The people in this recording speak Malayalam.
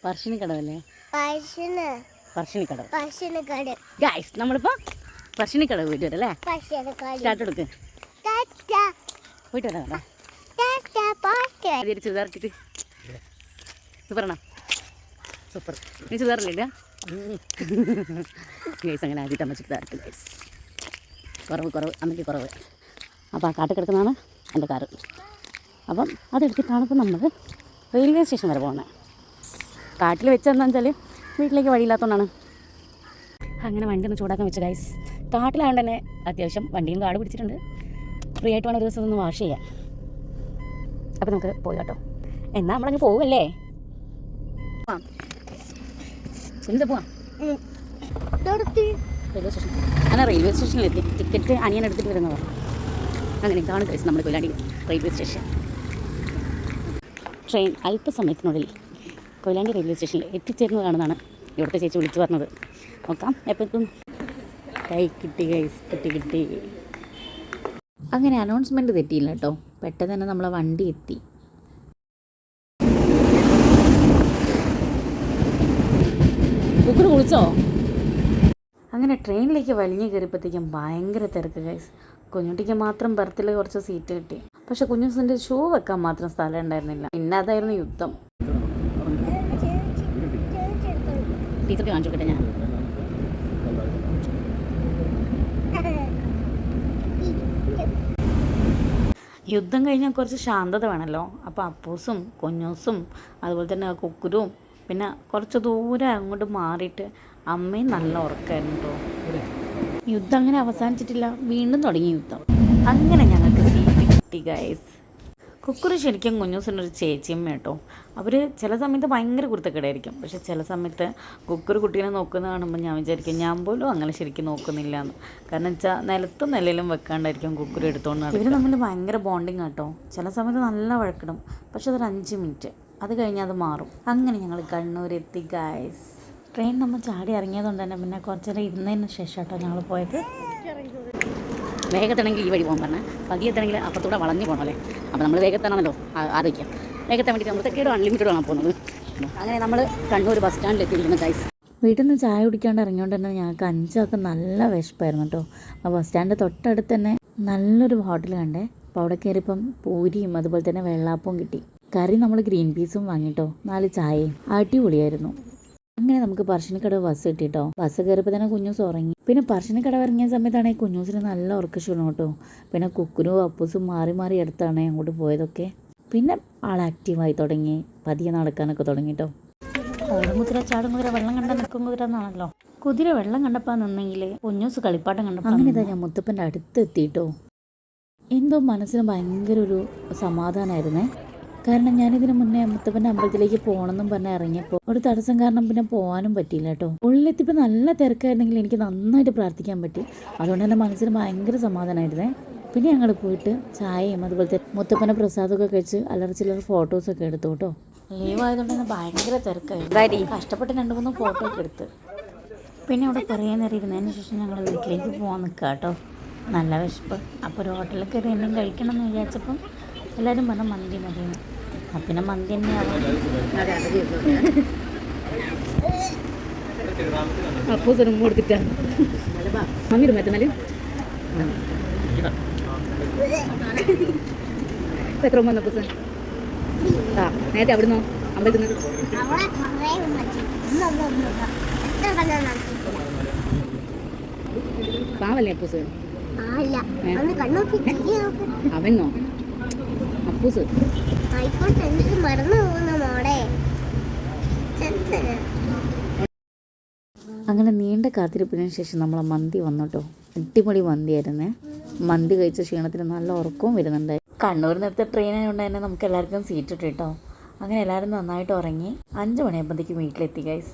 പറശ്ശിനിക്കടവല്ലേ? പറശ്ശിനിക്കടവ്. ഗൈസ് നമ്മളിപ്പോൾ പറശ്ശിനിക്കടവ് പോയിട്ട് വരല്ലേ? സ്റ്റാർട്ട് എടുക്ക്. പോയിട്ട് വരാം. ചുരിദാർ ഇട്ടിട്ട് സൂപ്പറാണോ? സൂപ്പർ. നീ ചുരിദാറില്ല ഗൈസ്? അങ്ങനെ ആദ്യത്തെ അമ്മ ചുരിദാർ ഇട്ട് ഗൈസ്. കുറവ് അമ്മയ്ക്ക് കുറവ്. അപ്പോൾ ആ കാട്ടിൽ കിടക്കുന്നതാണ് എൻ്റെ കാറ്. അപ്പം അതെടുത്തിട്ടാണ് ഇപ്പോൾ നമ്മൾ റെയിൽവേ സ്റ്റേഷൻ വരെ പോകുന്നത്. കാട്ടിൽ വെച്ചെന്താണെന്ന് വെച്ചാൽ വീട്ടിലേക്ക് വഴിയില്ലാത്തതുകൊണ്ടാണ്. അങ്ങനെ വണ്ടി ഒന്ന് ചൂടാക്കാൻ വെച്ച ഗൈസ്. കാട്ടിലായതുകൊണ്ട് തന്നെ അത്യാവശ്യം വണ്ടിയും കാട് പിടിച്ചിട്ടുണ്ട്. ഫ്രീ ആയിട്ട് വേണം ഒരു ദിവസം ഒന്ന് വാഷ് ചെയ്യാൻ. അപ്പോൾ നമുക്ക് പോയി കേട്ടോ. എന്നാൽ നമ്മളങ്ങ് പോവല്ലേ? എന്നിട്ട് പോവാം റെയിൽവേ സ്റ്റേഷൻ. അങ്ങനെ റെയിൽവേ സ്റ്റേഷനിലെത്തി. ടിക്കറ്റ് അനിയൻ എടുത്തിട്ട് വരുന്നവർ. അങ്ങനെ ഇതാണ് ഗൈസ് നമ്മൾ കൊയിലാണ്ടി റെയിൽവേ സ്റ്റേഷൻ. ട്രെയിൻ അല്പസമയത്തിനുള്ളിൽ കൊയിലാണ്ടി റെയിൽവേ സ്റ്റേഷനിൽ എത്തിച്ചേരുന്നതാണെന്നാണ് ഇവിടുത്തെ ചേച്ചി വിളിച്ചു പറഞ്ഞത്. നോക്കാം എപ്പോഴും. കിട്ടി ഗൈസ്, കിട്ടി. അങ്ങനെ അനൗൺസ്മെൻറ്റ് തെറ്റിയില്ല കേട്ടോ. പെട്ടെന്ന് തന്നെ നമ്മളെ വണ്ടി എത്തി. കുക്കർ കുളിച്ചോ? അങ്ങനെ ട്രെയിനിലേക്ക് വലിഞ്ഞു കയറിയപ്പോഴത്തേക്കും ഭയങ്കര തിരക്ക് ഗൈസ്. കുഞ്ഞുട്ടിക്ക് മാത്രം ബർത്തിൽ കുറച്ച് സീറ്റ് കിട്ടി. പക്ഷെ കുഞ്ഞുസിൻ്റെ ഷൂ വെക്കാൻ മാത്രം സ്ഥലം ഉണ്ടായിരുന്നില്ല. പിന്നെ അതായിരുന്നു യുദ്ധം. ടീച്ചർക്ക് കാണിച്ചു കിട്ടെ ഞാൻ. യുദ്ധം കഴിഞ്ഞാൽ കുറച്ച് ശാന്തത വേണമല്ലോ. അപ്പോൾ അപ്പൂസും കുഞ്ഞൂസും അതുപോലെ തന്നെ കുക്കുരും പിന്നെ കുറച്ച് ദൂരം അങ്ങോട്ട് മാറിയിട്ട് അമ്മയും നല്ല ഉറക്കമായിരുന്നു കേട്ടോ. യുദ്ധം അങ്ങനെ അവസാനിച്ചിട്ടില്ല, വീണ്ടും തുടങ്ങി യുദ്ധം. അങ്ങനെ ഞങ്ങൾക്ക് സീറ്റ് കിട്ടി ഗൈസ്. കുക്കുറ് ശരിക്കും കുഞ്ഞൂസിൻ്റെ ഒരു ചേച്ചിയമ്മ കേട്ടോ. അവർ ചില സമയത്ത് ഭയങ്കര കുരുത്തക്കേടായിരിക്കും. പക്ഷെ ചില സമയത്ത് കുക്കുറ് കുട്ടീനെ നോക്കുന്നത് കാണുമ്പോൾ ഞാൻ വിചാരിക്കും ഞാൻ പോലും അങ്ങനെ ശരിക്കും നോക്കുന്നില്ല എന്ന്. കാരണം വെച്ചാൽ നിലത്തും നിലയിലും വെക്കാണ്ടായിരിക്കും കുക്കുറ് എടുത്തോണ്ട്. ഇവർ തമ്മിൽ ഭയങ്കര ബോണ്ടിങ് കേട്ടോ. ചില സമയത്ത് നല്ല വഴക്കിടും. പക്ഷെ അതൊരു 5 മിനിറ്റ്, അത് കഴിഞ്ഞാൽ അത് മാറും. അങ്ങനെ ഞങ്ങൾ കണ്ണൂരെത്തി ഗൈസ്. ട്രെയിൻ നമ്മൾ ചാടി ഇറങ്ങിയതുകൊണ്ട് തന്നെ പിന്നെ കുറച്ച് നേരം ഇരുന്നതിന് ശേഷം കേട്ടോ ഞങ്ങൾ പോയത്. വേഗത്തണെങ്കിൽ ഈ വഴി പോകാൻ പറഞ്ഞാൽ പതിയെത്തണെങ്കിൽ അപ്പുറത്തൂടെ വളഞ്ഞു പോകണം അല്ലേ. അപ്പോൾ നമ്മൾ വേഗത്താണല്ലോ ആലോചിക്കാം. വേഗത്താൻ വേണ്ടിയിട്ട് നമ്മൾ തെക്കേടോ അൺലിമിറ്റഡാണ് പോകുന്നത്. അങ്ങനെ നമ്മൾ കണ്ണൂർ ബസ് സ്റ്റാൻഡിൽ എത്തിയിരിക്കുന്നു ഗൈസ്. വീട്ടിൽ നിന്ന് ചായ കുടിക്കാണ്ട് ഇറങ്ങിയോണ്ട് തന്നെ ഞങ്ങൾക്ക് 5 ആൾക്ക് നല്ല വിശപ്പായിരുന്നു കേട്ടോ. ആ ബസ് സ്റ്റാൻഡ് തൊട്ടടുത്ത് തന്നെ നല്ലൊരു ഹോട്ടൽ കണ്ടേ. അപ്പോൾ അവിടെ കയറിയപ്പം പൂരിയും അതുപോലെ തന്നെ വെള്ളാപ്പവും കിട്ടി. കറി നമ്മൾ ഗ്രീൻ പീസും വാങ്ങിട്ടോ. 4 ചായയും അടിപൊളിയായിരുന്നു. അങ്ങനെ നമുക്ക് പറശ്ശിനിക്കടവ് ബസ് കിട്ടിട്ടോ. ബസ് കയറിയപ്പോൾ തന്നെ കുഞ്ഞൂസ് ഉറങ്ങി. പിന്നെ പറശ്ശിനിക്കടവ് ഇറങ്ങിയ സമയത്താണെങ്കിൽ കുഞ്ഞൂസിന് നല്ല ഉറക്കക്ഷീണം കേട്ടോ. പിന്നെ കുക്കുരും അപ്പൂസും മാറി മാറി എടുത്താണ് അങ്ങോട്ട് പോയതൊക്കെ. പിന്നെ ആൾ ആക്റ്റീവായി തുടങ്ങി, പതിയെ നടക്കാനൊക്കെ തുടങ്ങി കേട്ടോ. ഓടുകുതിര ചാടുകുതിര വെള്ളം കണ്ട നിൽക്കും കുതിര എന്നാണല്ലോ. കുതിര വെള്ളം കണ്ടപ്പോൾ നിന്നെങ്കിൽ കുഞ്ഞൂസ് കളിപ്പാട്ടം കണ്ടപ്പോൾ അങ്ങനെ ഇതാ ഞാൻ മുത്തപ്പൻ്റെ അടുത്ത് എത്തിയിട്ടോ. എന്തോ മനസ്സിന് ഭയങ്കര ഒരു സമാധാനമായിരുന്നേ. കാരണം ഞാനിതിന് മുന്നേ മുത്തപ്പൻ്റെ അമ്പലത്തിലേക്ക് പോകണമെന്നും പറഞ്ഞ് ഇറങ്ങിയപ്പോൾ ഒരു തടസ്സം കാരണം പിന്നെ പോകാനും പറ്റിയില്ല കേട്ടോ. ഉള്ളിലെത്തിപ്പോൾ നല്ല തിരക്കായിരുന്നെങ്കിൽ എനിക്ക് നന്നായിട്ട് പ്രാർത്ഥിക്കാൻ പറ്റി. അതുകൊണ്ട് തന്നെ മനസ്സിന് ഭയങ്കര സമാധാനമായിരുന്നേ. പിന്നെ ഞങ്ങൾ പോയിട്ട് ചായയും അതുപോലത്തെ മുത്തപ്പൻ്റെ പ്രസാദമൊക്കെ കഴിച്ച് അല്ലറ ചില്ലറ ഫോട്ടോസൊക്കെ എടുത്തു കേട്ടോ. ലീവ് ആയതുകൊണ്ട് തന്നെ ഭയങ്കര തിരക്കായിരുന്നു. കഷ്ടപ്പെട്ട് 2-3 ഫോട്ടോ ഒക്കെ എടുത്ത് പിന്നെ അവിടെ കുറേ നേരം ഇരുന്നതിന് ശേഷം ഞങ്ങൾ വീട്ടിലേക്ക് പോകാൻ നിൽക്കുക കേട്ടോ. നല്ല വിശപ്പ്. അപ്പോൾ ഒരു ഹോട്ടലിൽ കയറി എന്തെങ്കിലും കഴിക്കണം എന്ന് വിചാരിച്ചപ്പം എല്ലാവരും പറഞ്ഞ മന്തി മതിയെന്ന്. അപ്പം പിന്നെ മന്തി തന്നെയാവും. അപ്പോൾ സ്വരം കൊടുത്തിട്ടാണ് മമ്മി ഇടും എത്തുന്നാലും. ഇപ്പം എത്ര വന്നപ്പോൾ സാർ നേരത്തെ അവിടുന്നോ അമ്പലത്തിൽ നിന്ന് പാവല്ലേ അപ്പൂസ്? അവനോ അപ്പൂസ്? അങ്ങനെ നീണ്ട കാത്തിരിപ്പിന് ശേഷം നമ്മളെ മന്തി വന്നോട്ടോ. അടിപൊളി മന്തിയായിരുന്നേ. മന്തി കഴിച്ച ക്ഷീണത്തിന് നല്ല ഉറക്കവും വരുന്നുണ്ട്. കണ്ണൂർ നേരത്തെ ട്രെയിൻ ആയതുകൊണ്ട് തന്നെ നമുക്ക് എല്ലാവർക്കും സീറ്റ് ഇട്ടിട്ടോ. അങ്ങനെ എല്ലാവരും നന്നായിട്ട് ഉറങ്ങി 5 മണിയാകുമ്പോഴത്തേക്കും വീട്ടിലെത്തി ഗൈസ്.